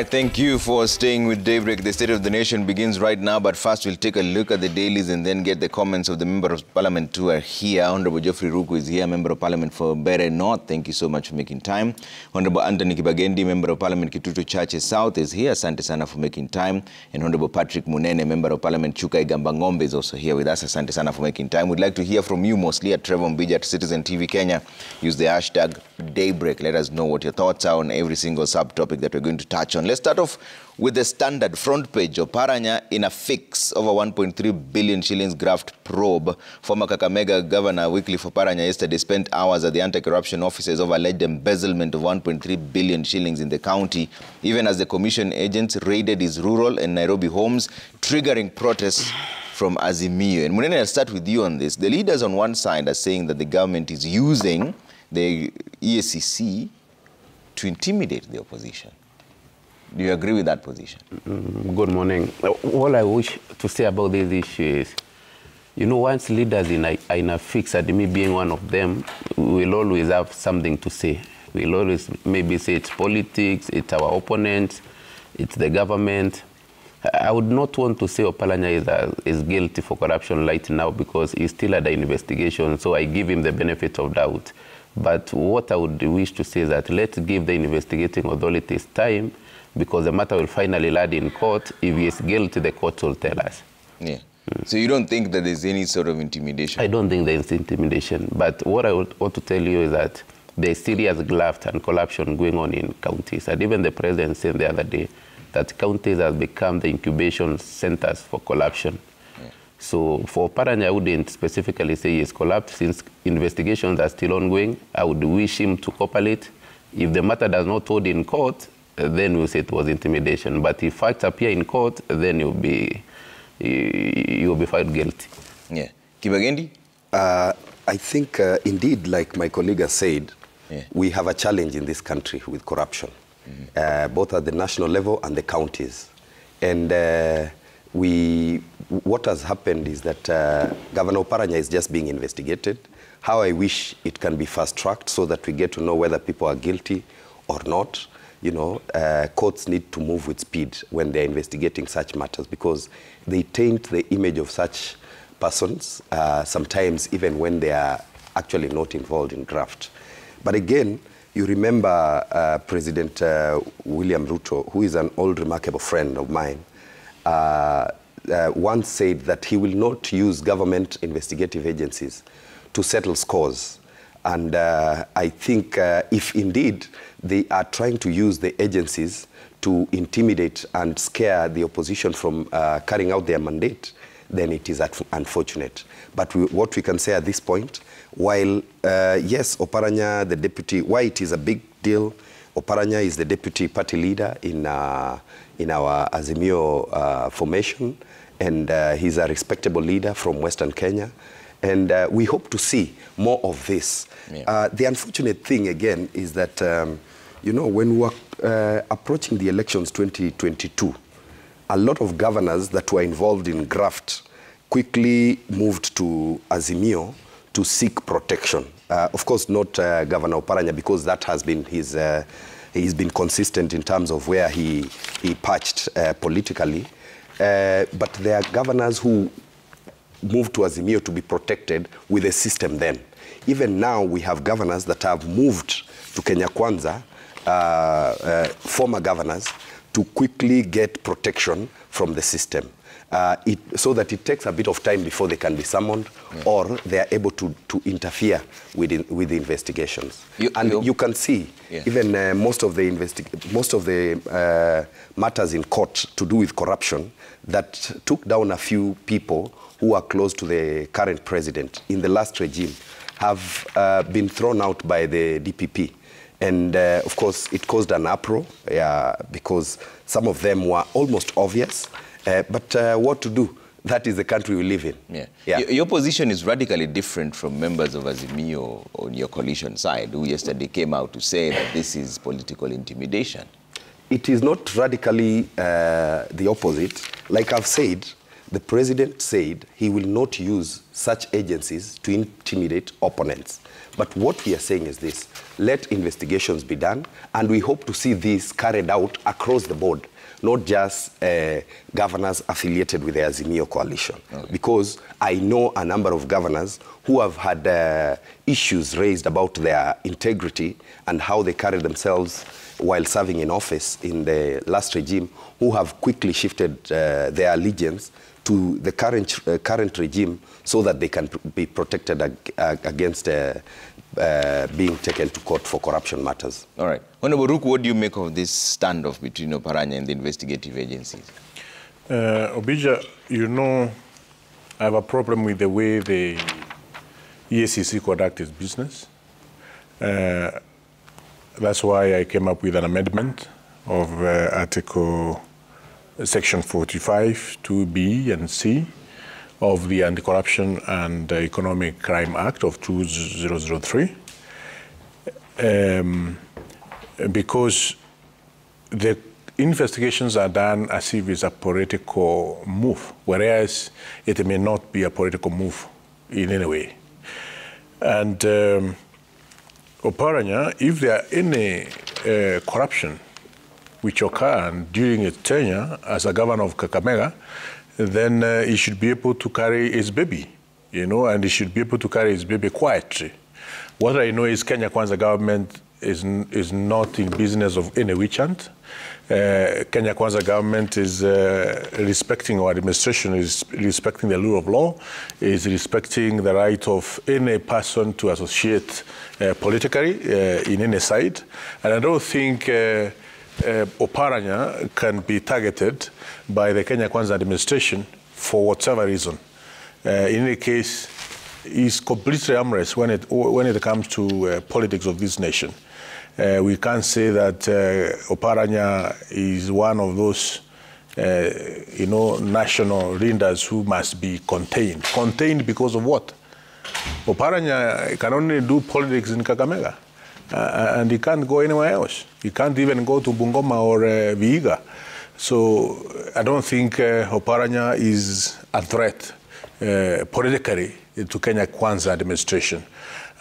right, thank you for staying with Daybreak. The State of the Nation begins right now, but first we'll take a look at the dailies and then get the comments of the Member of Parliament who are here. Honorable Geoffrey Ruku is here, Member of Parliament for Bere North. Thank you so much for making time. Honorable Anthony Kibagendi, Member of Parliament Kitutu Chache South is here. Asante sana for making time. And Honorable Patrick Munene, Member of Parliament Chuka Igamba Ngombe is also here with us. Asante sana for making time. We'd like to hear from you mostly at Trevor Mbija at Citizen TV Kenya. Use the hashtag Daybreak. Let us know what your thoughts are on every single subtopic that we're going to touch on. Let's start off with the standard front page. Oparanya in a fix over 1.3 billion shillings graft probe. Former Kakamega Governor Wycliffe Oparanya yesterday spent hours at the anti-corruption offices over alleged embezzlement of 1.3 billion shillings in the county, even as the commission agents raided his rural and Nairobi homes, triggering protests from Azimio. And Munene, I'll start with you on this. The leaders on one side are saying that the government is using the EACC to intimidate the opposition. Do you agree with that position? Good morning. All I wish to say about this issue is, you know, once leaders are in a fix, and me being one of them, we'll always have something to say. We'll always maybe say it's politics, it's our opponents, it's the government. I would not want to say Oparanya is guilty for corruption right now because he's still under investigation, so I give him the benefit of doubt. But what I would wish to say is that let's give the investigating authorities time, because the matter will finally land in court. If he is guilty, the court will tell us. Yeah. So you don't think that there's any sort of intimidation? I don't think there's intimidation. But what I would want to tell you is that there's serious graft and corruption going on in counties. And even the president said the other day that counties have become the incubation centers for corruption. Yeah. So for Oparanya, I wouldn't specifically say he is corrupt. Since investigations are still ongoing, I would wish him to cooperate. If the matter does not hold in court, then we'll say it was intimidation. But if facts appear in court, then you'll be found guilty. Yeah. Kibagendi? I think, indeed, like my colleague has said, we have a challenge in this country with corruption, both at the national level and the counties. And what has happened is that Governor Oparanya is just being investigated. How I wish it can be fast-tracked so that we get to know whether people are guilty or not. You know, courts need to move with speed when they're investigating such matters because they taint the image of such persons, sometimes even when they are actually not involved in graft. But again, you remember President William Ruto, who is an old remarkable friend of mine, once said that he will not use government investigative agencies to settle scores. And I think if indeed they are trying to use the agencies to intimidate and scare the opposition from carrying out their mandate, then it is unfortunate. But what we can say at this point, while, yes, Oparanya, the deputy, why it is a big deal, Oparanya is the deputy party leader in our Azimio formation, and he's a respectable leader from Western Kenya. And we hope to see more of this. Yeah. The unfortunate thing, again, is that, you know, when we were approaching the elections 2022, a lot of governors that were involved in graft quickly moved to Azimio to seek protection. Of course, not Governor Oparanya, because that has been his, he's been consistent in terms of where he patched politically. But there are governors who moved to Azimio to be protected with the system then. Even now, we have governors that have moved to Kenya Kwanza, former governors, to quickly get protection from the system. So that it takes a bit of time before they can be summoned, or they are able to interfere with the investigations. You can see, even most of the matters in court to do with corruption that took down a few people who are close to the current president in the last regime have been thrown out by the DPP. And of course, it caused an uproar because some of them were almost obvious. But what to do? That is the country we live in. Yeah. Yeah. Your position is radically different from members of Azimio on your coalition side, who yesterday came out to say that this is political intimidation. It is not radically the opposite. Like I've said, the president said he will not use such agencies to intimidate opponents. But what we are saying is this: let investigations be done, and we hope to see this carried out across the board, not just governors affiliated with the Azimio coalition. Okay. Because I know a number of governors who have had issues raised about their integrity and how they carry themselves while serving in office in the last regime, who have quickly shifted their allegiance to the current regime so that they can be protected against being taken to court for corruption matters. All right. Honorable Ruku, what do you make of this standoff between Oparanya and the investigative agencies? Obija, you know, I have a problem with the way the EACC conducts its business. That's why I came up with an amendment of Section 45, 2B and C of the Anti-Corruption and Economic Crime Act of 2003, because the investigations are done as if it's a political move, whereas it may not be a political move in any way. And Oparanya, if there are any corruption which occurred during his tenure as a governor of Kakamega, then he should be able to carry his baby, you know, and he should be able to carry his baby quietly. What I know is Kenya Kwanza government is not in business of any witch hunt. Kenya Kwanza government is respecting, our administration is respecting the rule of law, is respecting the right of any person to associate politically in any side. And I don't think Oparanya can be targeted by the Kenya Kwanza administration for whatever reason. In any case, he's completely harmless when it comes to politics of this nation. We can't say that Oparanya is one of those, you know, national leaders who must be contained. Contained because of what? Oparanya can only do politics in Kakamega, and he can't go anywhere else. He can't even go to Bungoma or Vihiga. So I don't think Oparanya is a threat politically to Kenya Kwanza administration,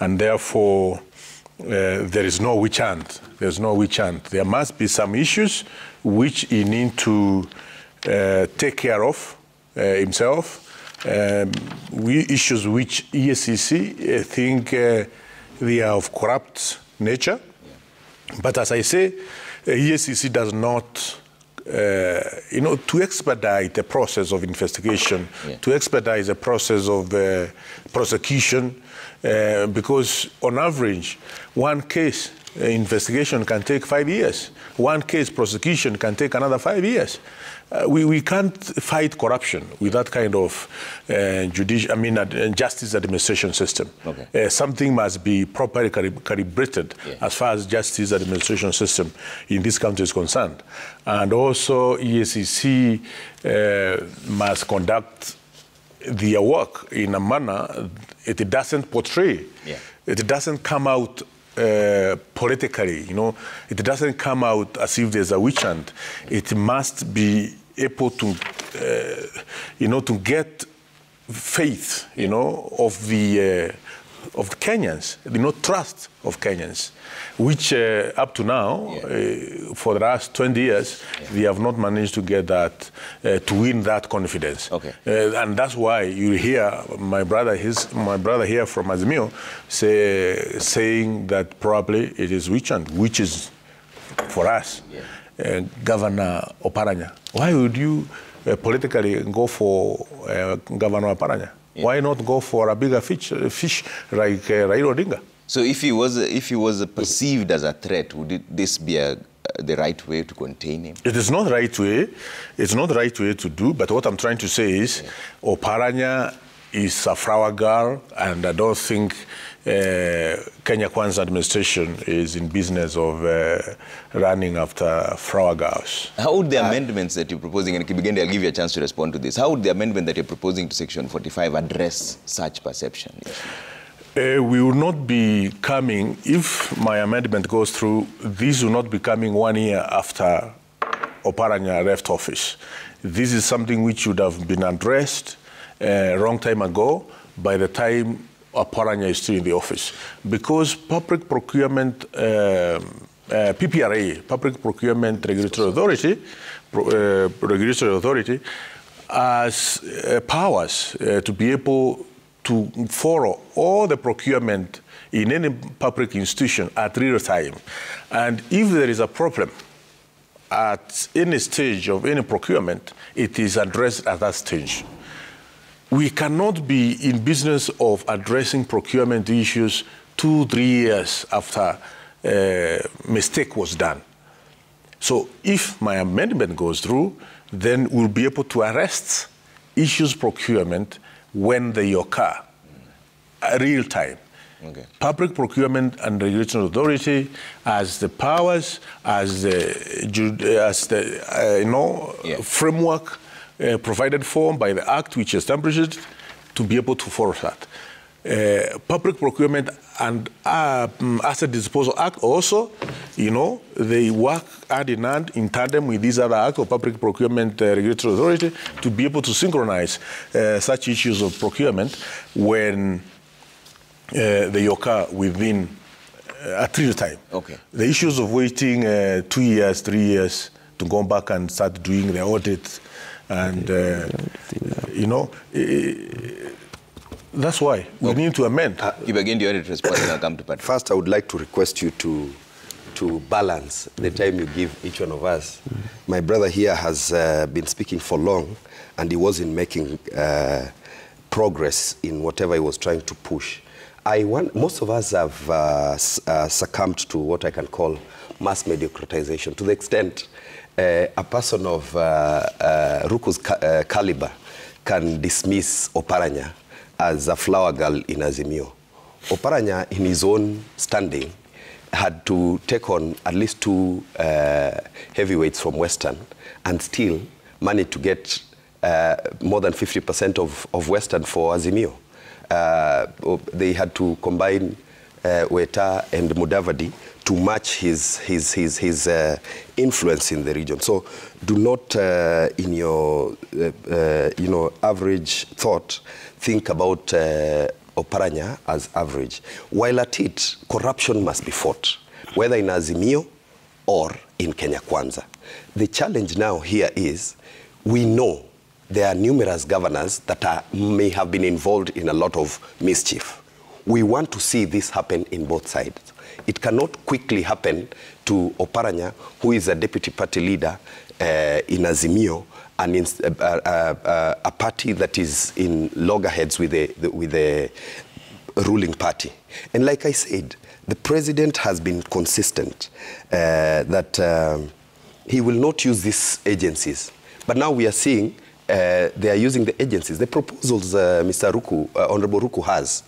and therefore there is no witch hunt. There's no witch hunt. There must be some issues which he needs to take care of himself. Issues which EACC think they are of corrupt nature. But as I say, EACC does not, you know, to expedite the process of investigation, to expedite the process of prosecution, because on average, one case investigation can take 5 years. One case prosecution can take another 5 years. We can't fight corruption with that kind of justice administration system. Okay. Something must be properly calibrated as far as justice administration system in this country is concerned. And also EACC must conduct their work in a manner it doesn't portray. It doesn't come out politically, you know. It doesn't come out as if there's a witch hunt. It must be able to, you know, to get faith, you know, of the Kenyans, you know, trust of Kenyans, which up to now, for the last 20 years, they have not managed to get that, to win that confidence. Okay. And that's why you hear my brother here from Azimio saying that probably it is witch hunt, which is, for us, Governor Oparanya. Why would you politically go for Governor Oparanya? Why not go for a bigger fish like Raila Odinga? So if he was perceived as a threat, would this be the right way to contain him? It is not the right way. It's not the right way to do. But what I'm trying to say is, Oparanya is a flower girl, and I don't think Kenya Kwanza administration is in business of running after flower girls. How would the amendments that you're proposing, and Kibigende, I'll give you a chance to respond to this, how would the amendment that you're proposing to Section 45 address such perception? We will not be coming, if my amendment goes through, this will not be coming 1 year after Oparanya left office. This is something which should have been addressed a long time ago by the time Oparanya is still in the office. Because public procurement, PPRA, Public Procurement Regulatory Authority, has powers to be able to follow all the procurement in any public institution at real time. And if there is a problem at any stage of any procurement, it is addressed at that stage. We cannot be in business of addressing procurement issues 2-3 years after a mistake was done. So if my amendment goes through, then we'll be able to arrest issues procurement when they occur, real time. Okay. Public Procurement and Regulatory Authority has the powers, as the framework provided for by the Act which establishes it, to be able to follow that. Public Procurement and Asset Disposal Act also, they work hand in hand in tandem with these other acts of Public Procurement Regulatory Authority to be able to synchronize such issues of procurement when they occur within at real time. Okay. The issues of waiting 2 years, 3 years to go back and start doing the audit, and that's why we need to amend. If again the audit response, I'll come to Patrick. First, I would like to request you to balance the time you give each one of us. My brother here has been speaking for long, and he wasn't making progress in whatever he was trying to push. Most of us have succumbed to what I can call mass mediocritization, to the extent a person of Ruku's caliber can dismiss Oparanya as a flower girl in Azimio. Oparanya, in his own standing, had to take on at least 2 heavyweights from Western and still managed to get more than 50% of Western for Azimio. They had to combine Weta and Mudavadi to match his influence in the region. So do not, in your average thought, think about Oparanya as average. While at it, corruption must be fought, whether in Azimio or in Kenya Kwanza. The challenge now here is, we know there are numerous governors that may have been involved in a lot of mischief. We want to see this happen in both sides. It cannot quickly happen to Oparanya, who is a deputy party leader in Azimio, and in a party that is in loggerheads with the ruling party. And like I said, the president has been consistent that he will not use these agencies. But now we are seeing they are using the agencies. The proposals Mr. Ruku, Honorable Ruku has,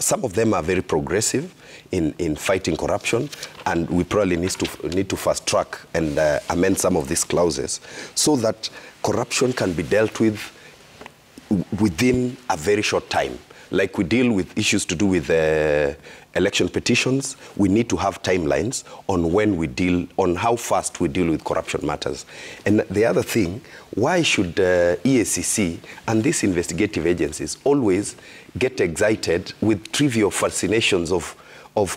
some of them are very progressive in fighting corruption, and we probably need to fast track and amend some of these clauses so that corruption can be dealt with within a very short time. Like we deal with issues to do with election petitions, we need to have timelines on how fast we deal with corruption matters. And the other thing, why should EACC and these investigative agencies always get excited with trivial fascinations of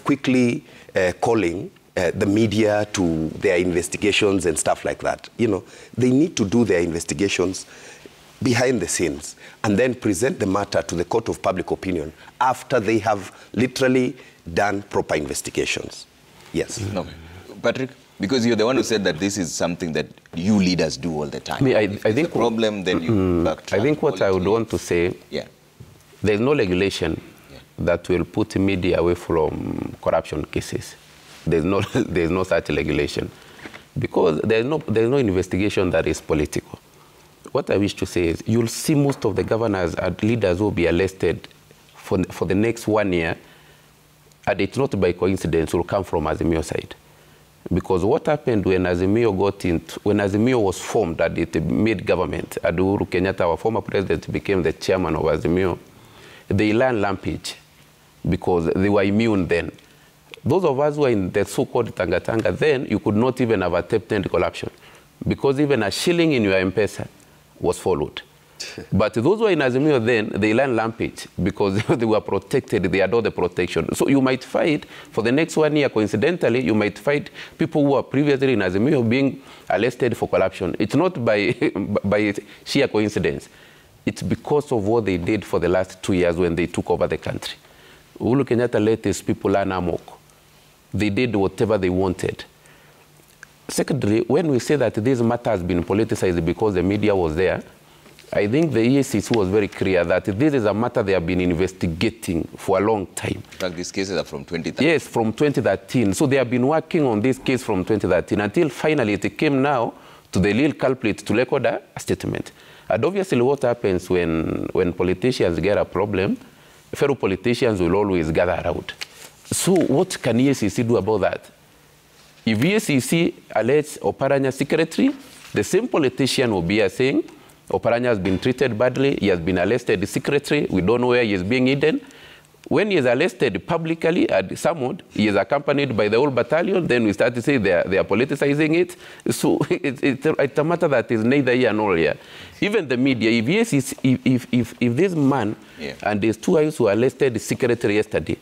quickly calling the media to their investigations and stuff like that? They need to do their investigations behind the scenes and then present the matter to the court of public opinion after they have literally done proper investigations. Yes. Okay. Patrick, because you're the one who said that this is something that you leaders do all the time. I think the problem, then you backtrack. I think what I would want to say, there's no regulation that will put media away from corruption cases. There's no such regulation, because there's no investigation that is political. What I wish to say is, you'll see most of the governors and leaders will be arrested for the next 1 year, and it's not by coincidence, will come from Azimio side. Because what happened when Azimio was formed and it made government, and Uhuru Kenyatta, our former president, became the chairman of Azimio, they learned rampage because they were immune then. Those of us who were in the so-called Tanga-Tanga then, you could not even have attempted corruption. because even a shilling in your M-Pesa was followed. But those who were in Azimio then, they learned rampage because they were protected, they had all the protection. So you might find, for the next 1 year, coincidentally, you might find people who were previously in Azimio being arrested for corruption. It's not by sheer coincidence. It's because of what they did for the last 2 years when they took over the country. Uhuru Kenyatta let these people learn amok. They did whatever they wanted. Secondly, when we say that this matter has been politicized because the media was there, I think the EACC was very clear that this is a matter they have been investigating for a long time. In fact, these cases are from 2013. Yes, from 2013. So they have been working on this case from 2013 until finally it came now to the real culprit to record a statement. And obviously what happens when politicians get a problem, fellow politicians will always gather around. So what can EACC do about that? If EACC alleges Oparanya secretary, the same politician will be saying, Oparanya has been treated badly, he has been arrested secretly, we don't know where he is being hidden. When he is arrested publicly and summoned, he is accompanied by the whole battalion, then we start to say they are politicizing it. So it's a matter that is neither here nor here. Even the media, if this man and his two wives were arrested secretly yesterday,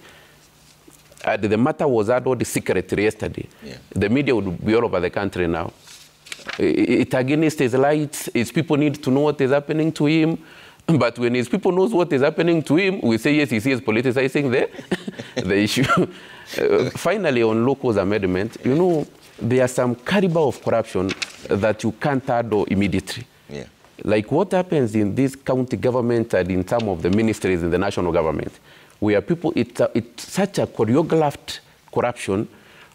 the matter was added secretly yesterday, the media would be all over the country now. It's against his rights. His people need to know what is happening to him. But when his people knows what is happening to him, we say, yes, he is politicizing the issue. Finally, on local amendment, you know, there are some caliber of corruption that you can't handle immediately. Yeah. Like what happens in this county government and in some of the ministries in the national government, where people, it's such a choreographed corruption,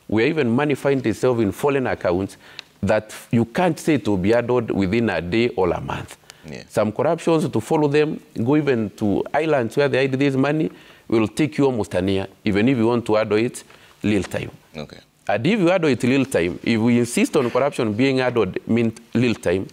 where even money finds itself in foreign accounts, that you can't say it will be added within a day or a month. Yeah. Some corruptions, to follow them, go even to islands where they hide this money, will take you almost a year, even if you want to add it little time. Okay. And if you add it little time, if we insist on corruption being added little time,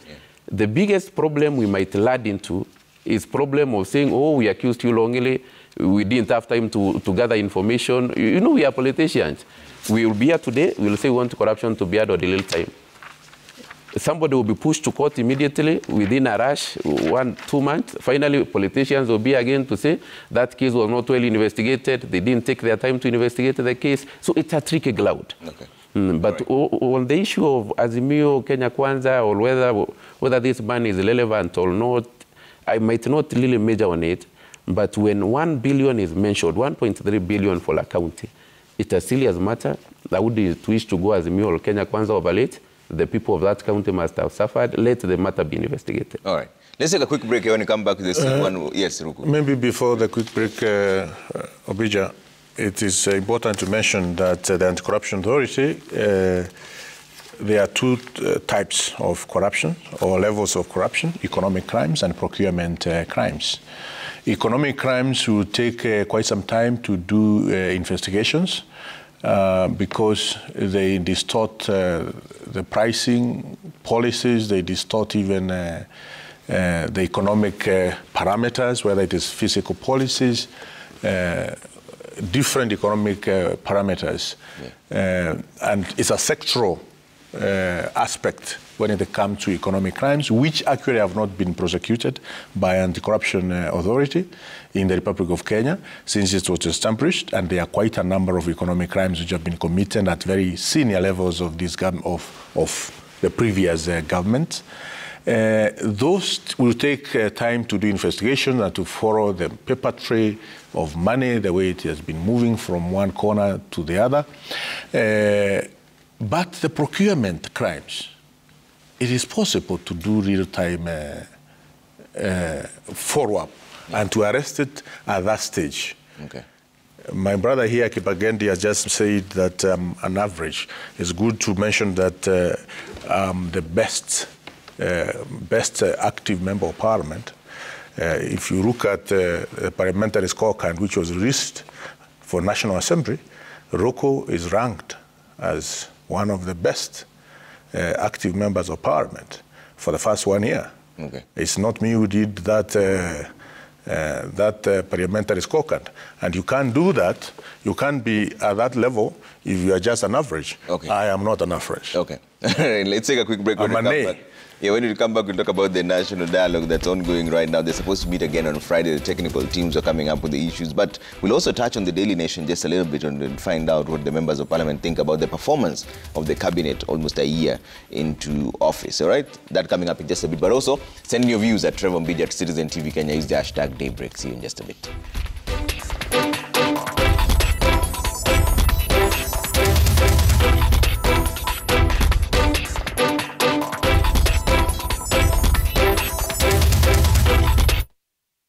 the biggest problem we might land into is problem of saying, oh, we accused you wrongly, we didn't have time to gather information. You know, we are politicians. We will be here today, we will say we want corruption to be added a little time. Somebody will be pushed to court immediately within a rush, 1-2 months. Finally, politicians will be again to say that case was not well investigated. They didn't take their time to investigate the case. So it's a tricky cloud. Okay. But on the issue of Azimio, Kenya Kwanza, or whether this ban is relevant or not, I might not really major on it. But when 1 billion is mentioned, 1.3 billion for a county, it's a serious matter. I would wish to go Azimio or Kenya Kwanza over it. The people of that county must have suffered. Let the matter be investigated. All right. Let's take a quick break here. When you come back to this one. Yes, Ruku. Maybe before the quick break, Obija, it is important to mention that the Anti-Corruption Authority, there are two types of corruption or levels of corruption: economic crimes and procurement crimes. Economic crimes will take quite some time to do investigations. Because they distort the pricing policies, they distort even the economic parameters, whether it is fiscal policies, different economic parameters. And it's a sectoral aspect when it comes to economic crimes, which actually have not been prosecuted by Anti-Corruption Authority in the Republic of Kenya since it was established, and there are quite a number of economic crimes which have been committed at very senior levels of this of the previous government. Those will take time to do investigation and to follow the paper trail of money, the way it has been moving from one corner to the other. But the procurement crimes, it is possible to do real-time follow-up and to arrest it at that stage. Okay. My brother here, Kipagendi, has just said that on average, it's good to mention that the best active member of parliament, if you look at the parliamentary scorecard which was released for National Assembly, Roko is ranked as one of the best active members of parliament for the first 1 year. Okay. It's not me who did that parliamentary scorecard. And you can't do that. You can't be at that level if you are just an average. Okay. I am not an average. Okay. Let's take a quick break. I'm an A. Yeah, when we come back, we'll talk about the national dialogue that's ongoing right now. They're supposed to meet again on Friday. The technical teams are coming up with the issues. But we'll also touch on the Daily Nation just a little bit and find out what the members of parliament think about the performance of the cabinet almost a year into office. All right? That coming up in just a bit. But also, send your views at Trevor Mbija at Citizen TV Kenya. Use the hashtag Daybreak. See you in just a bit.